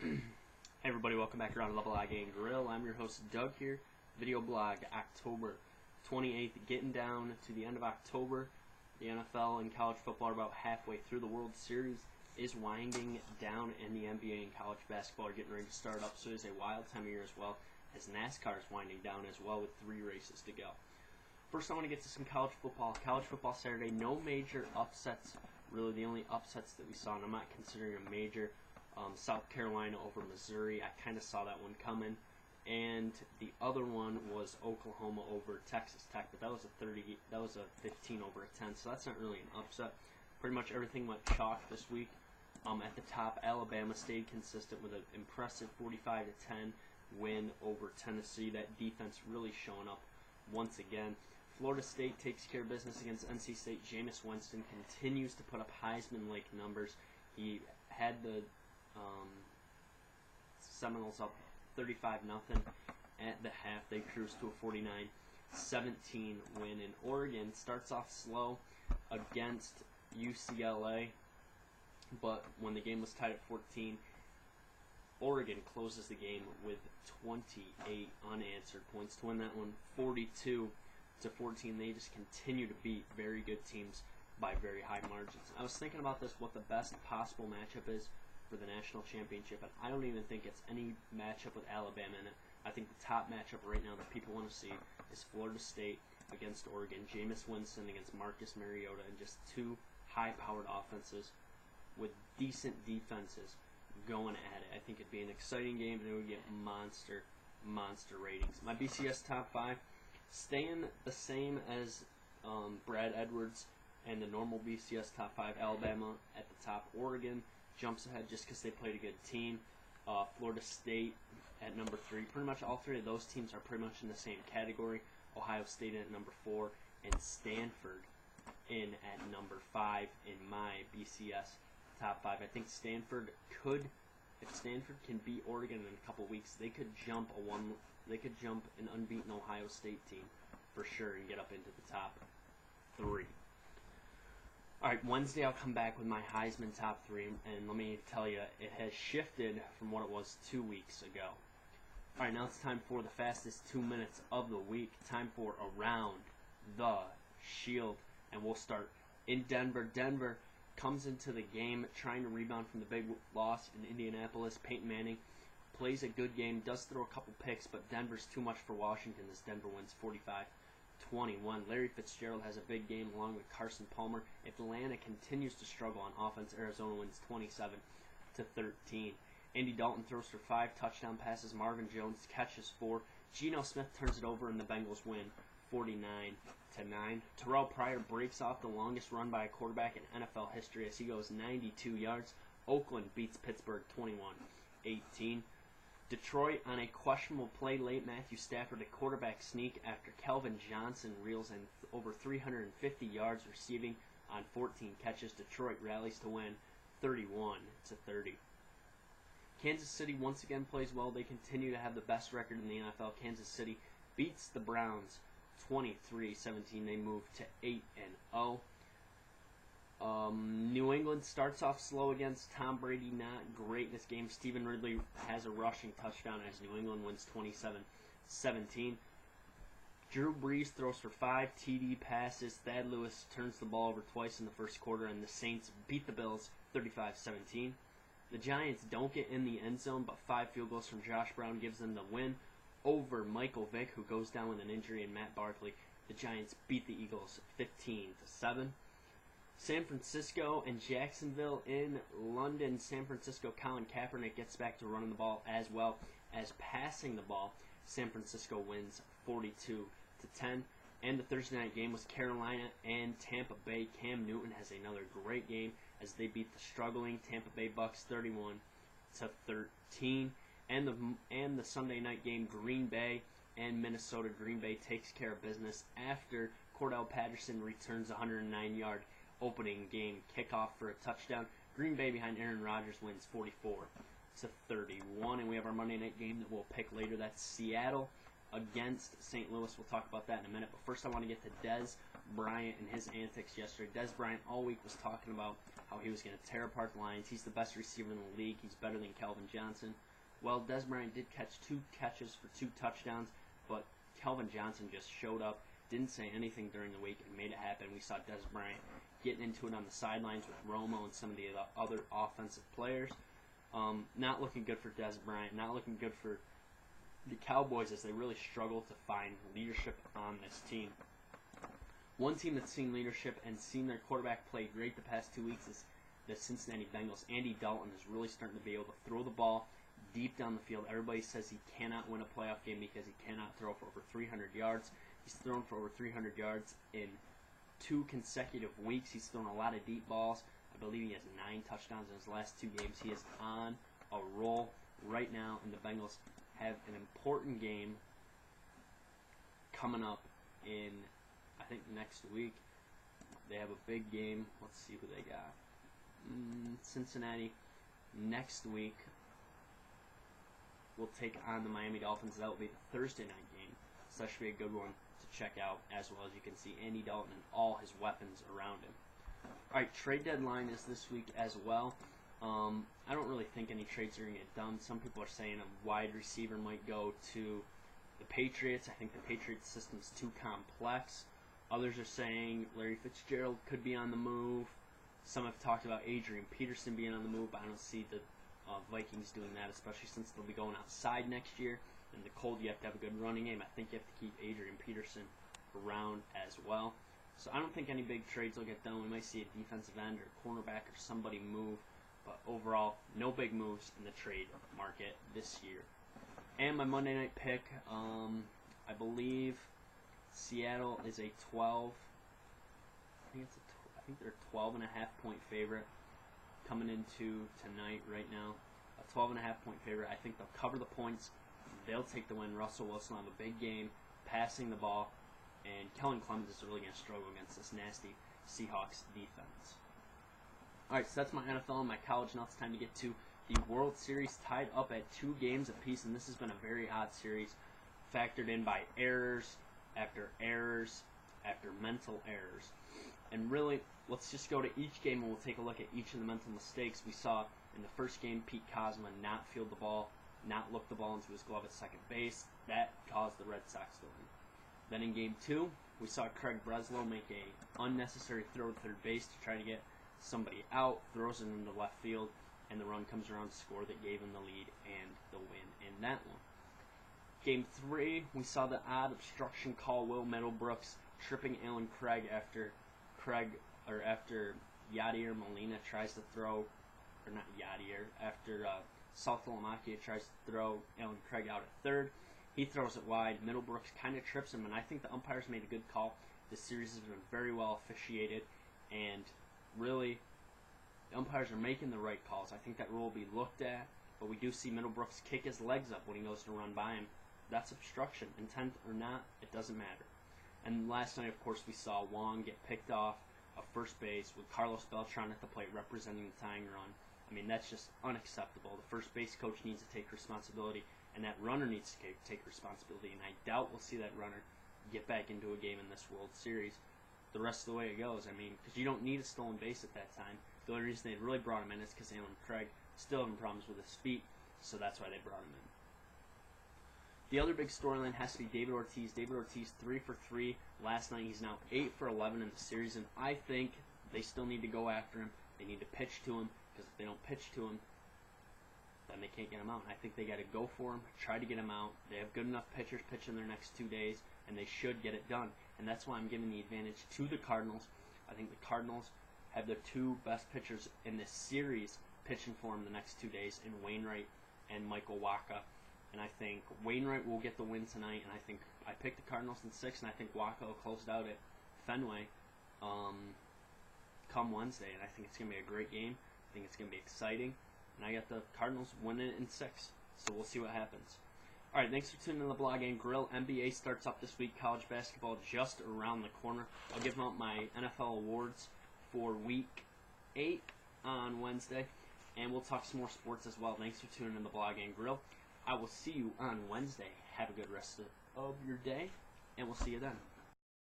Hey everybody, welcome back around Level Eye Game Grill. I'm your host Doug here. Video blog October 28th, getting down to the end of October. The NFL and college football are about halfway through. The World Series is winding down, and the NBA and college basketball are getting ready to start up. So it is a wild time of year as well, as NASCAR is winding down as well with 3 races to go. First, I want to get to some college football. College football Saturday, no major upsets. Really, the only upsets that we saw, and I'm not considering a major, South Carolina over Missouri. I kind of saw that one coming. And the other one was Oklahoma over Texas Tech, but that was a 15 over a 10, so that's not really an upset. Pretty much everything went chalk this week. At the top, Alabama stayed consistent with an impressive 45-10 win over Tennessee. That defense really showing up once again. Florida State takes care of business against NC State. Jameis Winston continues to put up Heisman-like numbers. He had the Seminoles up 35-0 at the half. They cruised to a 49-17 win. And Oregon starts off slow against UCLA, but when the game was tied at 14, Oregon closes the game with 28 unanswered points to win that one 42-14. They just continue to beat very good teams by very high margins. I was thinking about this, what the best possible matchup is for the national championship, and I don't even think it's any matchup with Alabama in it. I think the top matchup right now that people want to see is Florida State against Oregon, Jameis Winston against Marcus Mariota, and just 2 high-powered offenses with decent defenses going at it. I think it'd be an exciting game, and it would get monster ratings. My BCS top 5 staying the same as Brad Edwards and the normal BCS top 5. Alabama at the top. Oregon jumps ahead just because they played a good team. Florida State at number 3. Pretty much all 3 of those teams are pretty much in the same category. Ohio State at number 4, and Stanford in at number 5 in my BCS top 5. I think Stanford could, if Stanford can beat Oregon in a couple weeks, they could jump an unbeaten Ohio State team for sure and get up into the top 3. Alright, Wednesday I'll come back with my Heisman top 3, and let me tell you, it has shifted from what it was 2 weeks ago. Alright, now it's time for the fastest 2 minutes of the week. Time for Around the Shield, and we'll start in Denver. Denver comes into the game trying to rebound from the big loss in Indianapolis. Peyton Manning plays a good game, does throw a couple picks, but Denver's too much for Washington as Denver wins 45-21. Larry Fitzgerald has a big game along with Carson Palmer. Atlanta continues to struggle on offense. Arizona wins 27-13. Andy Dalton throws for 5 touchdown passes. Marvin Jones catches 4. Geno Smith turns it over and the Bengals win 49-9. Terrell Pryor breaks off the longest run by a quarterback in NFL history as he goes 92 yards. Oakland beats Pittsburgh 21-18. Detroit on a questionable play late. Matthew Stafford a quarterback sneak after Calvin Johnson reels in over 350 yards receiving on 14 catches. Detroit rallies to win 31-30. Kansas City once again plays well. They continue to have the best record in the NFL. Kansas City beats the Browns 23-17. They move to 8-0. New England starts off slow against Tom Brady, not great in this game. Stephen Ridley has a rushing touchdown as New England wins 27-17. Drew Brees throws for 5 TD passes. Thad Lewis turns the ball over twice in the first quarter, and the Saints beat the Bills 35-17. The Giants don't get in the end zone, but 5 field goals from Josh Brown gives them the win over Michael Vick, who goes down with an injury, and Matt Barkley. The Giants beat the Eagles 15-7. San Francisco and Jacksonville in London. San Francisco, Colin Kaepernick gets back to running the ball as well as passing the ball. San Francisco wins 42-10. And the Thursday night game was Carolina and Tampa Bay. Cam Newton has another great game as they beat the struggling Tampa Bay Bucks 31-13. And the Sunday night game, Green Bay and Minnesota. Green Bay takes care of business after Cordell Patterson returns a 109-yard opening game kickoff for a touchdown. Green Bay behind Aaron Rodgers wins 44-31. And we have our Monday night game that we'll pick later. That's Seattle against St. Louis. We'll talk about that in a minute. But first I want to get to Dez Bryant and his antics yesterday. Dez Bryant all week was talking about how he was going to tear apart the Lions. He's the best receiver in the league. He's better than Calvin Johnson. Well, Dez Bryant did catch 2 catches for 2 touchdowns, but Calvin Johnson just showed up, didn't say anything during the week, and made it happen. We saw Dez Bryant getting into it on the sidelines with Romo and some of the other offensive players. Not looking good for Dez Bryant, not looking good for the Cowboys as they really struggle to find leadership on this team. One team that's seen leadership and seen their quarterback play great the past 2 weeks is the Cincinnati Bengals. Andy Dalton is really starting to be able to throw the ball deep down the field. Everybody says he cannot win a playoff game because he cannot throw for over 300 yards. He's thrown for over 300 yards in 2 consecutive weeks. He's thrown a lot of deep balls. I believe he has 9 touchdowns in his last 2 games. He is on a roll right now, and the Bengals have an important game coming up in, I think, next week. They have a big game. Let's see who they got. Cincinnati next week will take on the Miami Dolphins. That will be the Thursday night game. So that should be a good one to check out, as well as you can see Andy Dalton and all his weapons around him. All right, trade deadline is this week as well. I don't really think any trades are going to get done. Some people are saying a wide receiver might go to the Patriots. I think the Patriots system's too complex. Others are saying Larry Fitzgerald could be on the move. Some have talked about Adrian Peterson being on the move, but I don't see the Vikings doing that, especially since they'll be going outside next year. In the cold, you have to have a good running game. I think you have to keep Adrian Peterson around as well. So I don't think any big trades will get done. We might see a defensive end or a cornerback or somebody move. But overall, no big moves in the trade market this year. And my Monday night pick, I believe Seattle is a 12. I think they're a 12.5 point favorite coming into tonight right now. A 12.5 point favorite. I think they'll cover the points. They'll take the win. Russell Wilson will have a big game passing the ball. And Kellen Clemens is really going to struggle against this nasty Seahawks defense. Alright, so that's my NFL and my college. Now it's time to get to the World Series, tied up at 2 games apiece. And this has been a very odd series, factored in by errors after mental errors. And really, let's just go to each game and we'll take a look at each of the mental mistakes. We saw in the first game Pete Kozma not field the ball, not look the ball into his glove at second base. That caused the Red Sox to win. Then in game 2, we saw Craig Breslow make a unnecessary throw to third base to try to get somebody out, throws it into left field, and the run comes around to score that gave him the lead and the win in that one. Game 3, we saw the odd obstruction call, Will Middlebrooks tripping Alan Craig after Yadier Molina tries to throw, or not Yadier, after Saltalamacchia tries to throw Alan Craig out at third. He throws it wide. Middlebrooks kind of trips him, and I think the umpires made a good call. This series has been very well officiated, and really, the umpires are making the right calls. I think that rule will be looked at, but we do see Middlebrooks kick his legs up when he goes to run by him. That's obstruction. Intent or not, it doesn't matter. And last night, of course, we saw Wong get picked off of first base with Carlos Beltran at the plate representing the tying run. I mean, that's just unacceptable. The first base coach needs to take responsibility, and that runner needs to take responsibility. And I doubt we'll see that runner get back into a game in this World Series the rest of the way it goes. I mean, because you don't need a stolen base at that time. The only reason they really brought him in is because Alan Craig still having problems with his feet, so that's why they brought him in. The other big storyline has to be David Ortiz. David Ortiz 3 for 3 last night. He's now 8 for 11 in the series, and I think they still need to go after him. They need to pitch to him, because if they don't pitch to him, then they can't get him out. And I think they got to go for him, try to get him out. They have good enough pitchers pitching their next 2 days, and they should get it done. And that's why I'm giving the advantage to the Cardinals. I think the Cardinals have their 2 best pitchers in this series pitching for them the next 2 days in Wainwright and Michael Wacha. And I think Wainwright will get the win tonight, and I think I picked the Cardinals in 6, and I think Wacha will close it out at Fenway come Wednesday. And I think it's going to be a great game. I think it's going to be exciting. And I got the Cardinals winning it in 6. So we'll see what happens. All right, thanks for tuning in to the Blog and Grill. NBA starts up this week. College basketball just around the corner. I'll give out my NFL awards for Week 8 on Wednesday. And we'll talk some more sports as well. Thanks for tuning in to the Blog and Grill. I will see you on Wednesday. Have a good rest of your day, and we'll see you then.